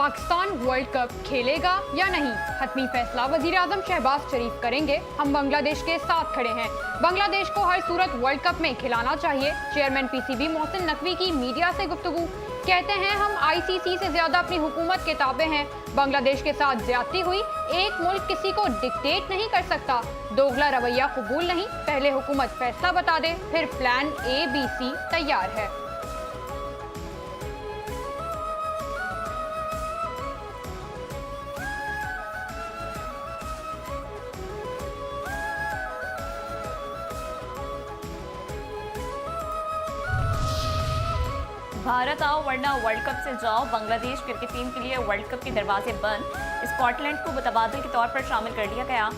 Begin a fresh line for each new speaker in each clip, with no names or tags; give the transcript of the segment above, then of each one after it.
Pakistan world cup खेलेगा या नहीं, हतमी फैसला वजीर आजम शहबाज शरीफ करेंगे। हम बांग्लादेश के साथ खड़े हैं। बांग्लादेश को हर सूरत वर्ल्ड कप में खिलाना चाहिए। चेयरमैन पीसीबी मोहसिन नकवी की मीडिया से गुफ्तगू। कहते हैं हम आईसीसी से ज्यादा अपनी हुकूमत के ताबे हैं। बांग्लादेश के साथ ज्यादती हुई। एक मुल्क किसी को डिक्टेट नहीं कर सकता। दोगला रवैया कबूल नहीं। पहले हुकूमत फैसला बता दे, फिर प्लान ABC तैयार है।
भारत आओ वरना वर्ल्ड कप से जाओ। बांग्लादेश क्रिकेट टीम के लिए वर्ल्ड कप के दरवाजे बंद। स्कॉटलैंड को मुतबादिल के तौर पर शामिल कर लिया गया।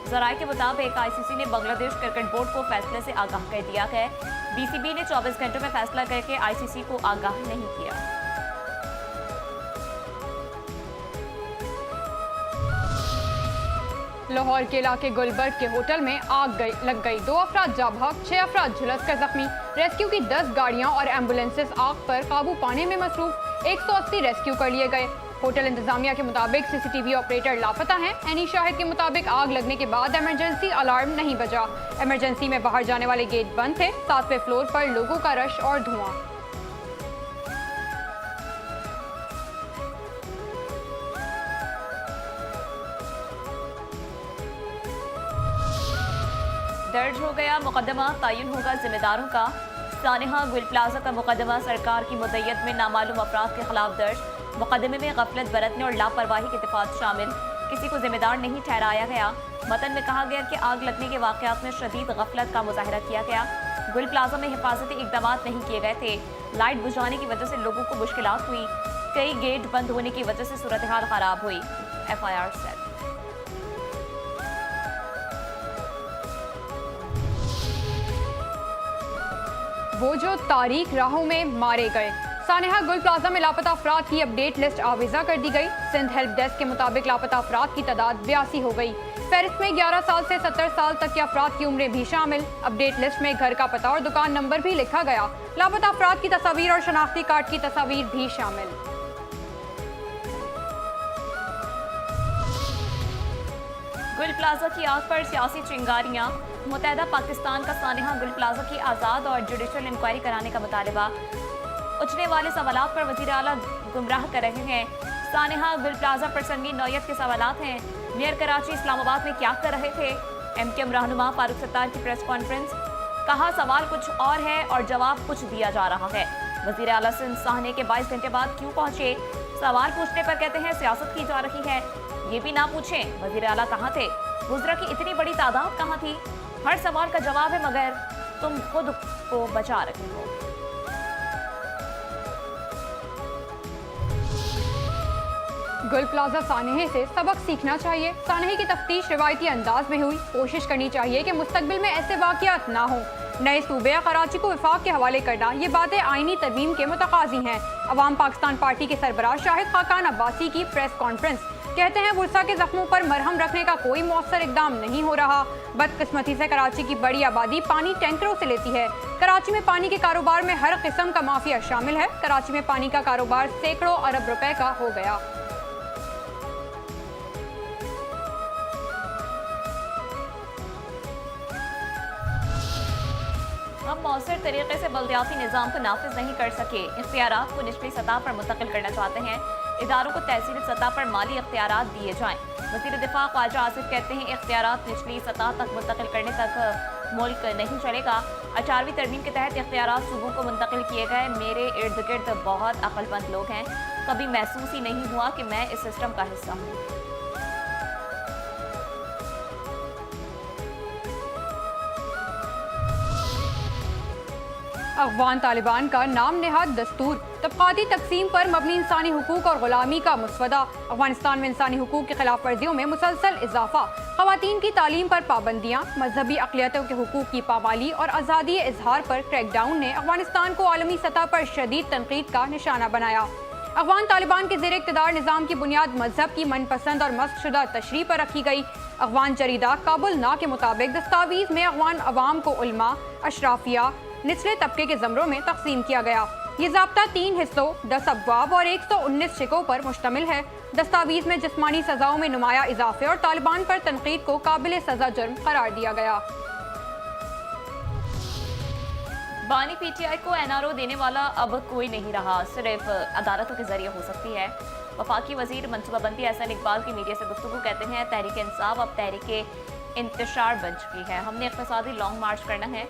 जराये के मुताबिक आईसीसी ने बांग्लादेश क्रिकेट बोर्ड को फैसले से आगाह कर दिया है। बीसीबी ने 24 घंटों में फैसला करके आईसीसी को आगाह नहीं किया।
लाहौर के इलाके गुलबर्ग के होटल में आग लग गई। 2 अफराद जाँ बहक, 6 अफराद झुलसकर जख्मी। रेस्क्यू की 10 गाड़ियां और एम्बुलेंसेस आग पर काबू पाने में मसरूफ। 180 रेस्क्यू कर लिए गए। होटल इंतजामिया के मुताबिक सीसीटीवी ऑपरेटर लापता हैं। एनी शाहिद के मुताबिक आग लगने के बाद इमरजेंसी अलार्म नहीं बजा। इमरजेंसी में बाहर जाने वाले गेट बंद थे। 7वें फ्लोर पर लोगों का रश और धुआं।
दर्ज हो गया मुकदमा, तयन होगा जिम्मेदारों का। सानिहा गुल प्लाजा का मुकदमा सरकार की मुद्दत में नामालूम अफराद के खिलाफ दर्ज। मुकदमे में गफलत बरतने और लापरवाही के दफात शामिल। किसी को जिम्मेदार नहीं ठहराया गया। मतन में कहा गया कि आग लगने के वाकयात में शदीद गफलत का मुजाहरा किया गया। गुल प्लाजा में हिफाजती इकदाम नहीं किए गए थे। लाइट बुझाने की वजह से लोगों को मुश्किलात हुई। कई गेट बंद होने की वजह से सूरत हाल खराब हुई। FIR set.
वो जो तारीख राहों में मारे गए। सानिहा गुल प्लाजा में लापता अफराद की अपडेट लिस्ट आवेजा कर दी गई। सिंध हेल्प डेस्क के मुताबिक लापता अफराद की तादाद 82 हो गई। फहरिस्त में 11 साल से 70 साल तक के अफराद की उम्रें भी शामिल। अपडेट लिस्ट में घर का पता और दुकान नंबर भी लिखा गया। लापता अफराद की तस्वीर और शनाख्ती कार्ड की तस्वीर भी शामिल।
गुल प्लाजा की आग पर सियासी चिंगारियां। मुत्तहदा पाकिस्तान का सानिहा गुल प्लाजा की आज़ाद और जुडिशल इंक्वायरी कराने का मुतालबा। उछने वाले सवालात पर वज़ीर आला गुमराह कर रहे हैं। सानिहा गुल प्लाजा पर संगीन नौयत के सवालात हैं। मेयर कराची इस्लामाबाद में क्या कर रहे थे? MKM रहनुमा फारूक सत्तार की प्रेस कॉन्फ्रेंस। कहा सवाल कुछ और है और जवाब कुछ दिया जा रहा है। वज़ीर आला सिंध साहने के 22 घंटे बाद क्यों पहुंचे? सवाल पूछने पर कहते हैं सियासत की जा रही है। ये भी ना पूछें वज़ीर आला कहाँ थे? गुजरा की इतनी बड़ी तादाद कहाँ थी? हर सवाल का जवाब है मगर तुम खुद को बचा रहे हो।
गुल प्लाजा सानहे से सबक सीखना चाहिए। सानहे की तफ्तीश रिवायती अंदाज में हुई। कोशिश करनी चाहिए कि मुस्तकबिल में ऐसे वाक़यात ना हों। नए सूबे या कराची को विफाक के हवाले करना ये बातें आईनी तरमीम के मुतकाजी हैं। अवाम पाकिस्तान पार्टी के सरबराह शाहिद खाकान अब्बासी की प्रेस कॉन्फ्रेंस। कहते हैं बुरसा के जख्मों पर मरहम रखने का कोई मौसर इकदाम नहीं हो रहा। बदकिस्मती से कराची की बड़ी आबादी पानी टैंकरों से लेती है। कराची में पानी के कारोबार में हर किस्म का माफिया शामिल है। कराची में पानी का कारोबार सैकड़ों अरब रुपए का हो गया।
हम मौसर तरीके से बल्दियाती निज़ाम को नाफिज नहीं कर सके। इख्तियारात को निचली सतह पर मुंतकिल करना चाहते हैं। इदारों को तहसीली सतह पर माली इख्तियारात दिए जाएं। वज़ीर दिफा ख्वाजा आसिफ कहते हैं इख्तियारात निचली सतह तक मुंतकिल करने तक मुल्क नहीं चलेगा। 18वीं तरमीम के तहत इख्तियारात सूबों को मुंतकिल किए गए। मेरे इर्द गिर्द बहुत अक्लमंद लोग हैं। कभी महसूस ही नहीं हुआ कि मैं इस सिस्टम का हिस्सा हूँ।
अफगान तालिबान का नाम नेहाद दस्तूर। तबकाती तकसीम पर मबनी इंसानी हुकूक और गुलामी का मसवदा। अफगानिस्तान में इंसानी हुकूक की खिलाफ वर्जियों में मुसलसल इजाफा। खवातीन की तालीम पर पाबंदियाँ, मजहबी अक़लियतों के हुकूक की पामाली और आज़ादी इजहार पर क्रैकडाउन ने अफगानिस्तान को आलमी सतह पर शदीद तनकीद का निशाना बनाया। अफगान तालिबान के ज़ेर इक़्तिदार निज़ाम की बुनियाद मजहब की मनपसंद और मस्कशुदा तशरीह पर रखी गई। अफगान जरीदा काबुल ना के मुताबिक दस्तावीज़ में अफगान अवाम को उलमा, अशराफिया, निचले तबके के ज़मरों में तकसीम किया गया। ये ज़ाब्ता 3 हिस्सों, 10 अबवाब और 119 शिकों पर मुश्तमिल है। दस्तावेज़ में जिस्मानी सज़ाओं में नुमाया इजाफे और तालिबान पर तनकीद को काबिल सज़ा जुर्म करार दिया गया।
बानी पीटीआई को एनआरओ देने वाला अब कोई नहीं रहा, सिर्फ अदालतों के जरिए हो सकती है। वफाकी वजीर मनसूबाबंदी एहसन इकबाल की मीडिया से गुफ्तगू कहते हैं, तहरीक इंसाफ अब तहरीक इंतशार बन चुकी है। हमने इक़्तिसादी लॉन्ग मार्च करना है।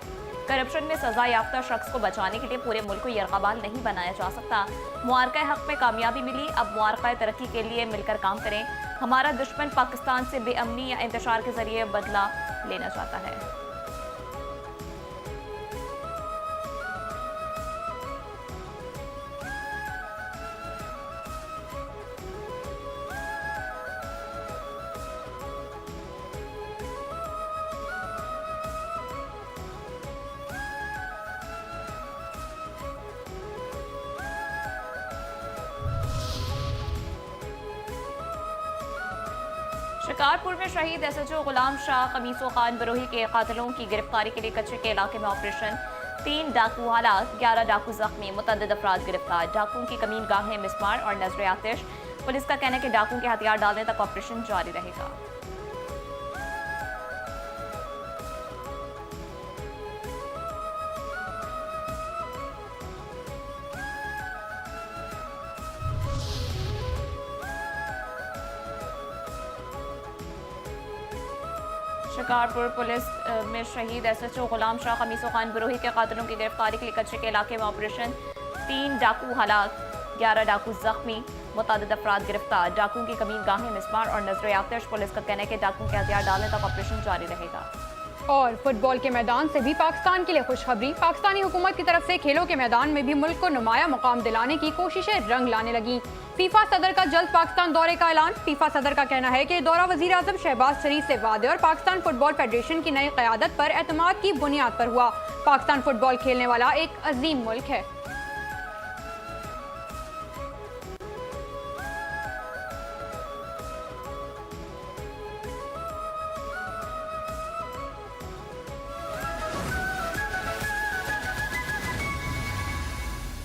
करप्शन में सजा याफ्ता शख्स को बचाने के लिए पूरे मुल्क को यरग़ाबाल नहीं बनाया जा सकता। मुआरका हक में कामयाबी मिली, अब मुआरका तरक्की के लिए मिलकर काम करें। हमारा दुश्मन पाकिस्तान से बेअमनी या इंतशार के जरिए बदला लेना चाहता है। शिकारपुर में शहीद एसएचओ गुलाम शाह कमीसो खान बरोही के कातिलों की गिरफ्तारी के लिए कच्चे के इलाके में ऑपरेशन। 3 डाकू हालात, 11 डाकू जख्मी, मुतअद्दिद अफराद गिरफ्तार। डाकुओं की कमीन गाहें मिसमार और नजर आतिश। पुलिस का कहना है कि डाकुओं के हथियार डालने तक ऑपरेशन जारी रहेगा। शिकारपुर पुलिस में शहीद एसएचओ गुलाम शाह कमीसो खान बरोही के कातिलों की गिरफ्तारी के लिए कच्चे के इलाके में ऑपरेशन। 3 डाकू हालात, 11 डाकू जख्मी, मुतअद्दिद अफराद गिरफ्तार। डाकुओं की कमीन गाहें मिसमार और नजर आतिश। पुलिस का कहना है कि डाकुओं के हथियार डालने तक ऑपरेशन जारी रहेगा।
और फुटबॉल के मैदान से भी पाकिस्तान के लिए खुशखबरी। पाकिस्तानी हुकूमत की तरफ से खेलों के मैदान में भी मुल्क को नुमाया मुकाम दिलाने की कोशिशें रंग लाने लगी। फीफा सदर का जल्द पाकिस्तान दौरे का ऐलान। फीफा सदर का कहना है कि दौरा वजीर आजम शहबाज शरीफ से वादे और पाकिस्तान फुटबॉल फेडरेशन की नई क़यादत पर एतमाद की बुनियाद पर हुआ। पाकिस्तान फुटबॉल खेलने वाला एक अजीम मुल्क है।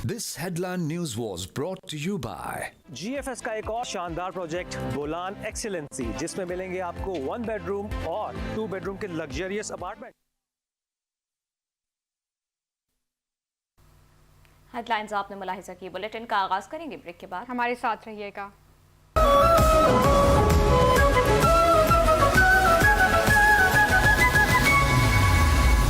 This headline news was brought to you by
GFS का एक और शानदार प्रोजेक्ट बोलान एक्सीलेंसी, जिसमें मिलेंगे आपको 1 बेडरूम और 2 बेडरूम के लग्जरियस अपार्टमेंट।
हेडलाइंस आपने मुलाहिजा की। बुलेटिन का आगाज करेंगे ब्रेक के बाद।
हमारे साथ रहिएगा।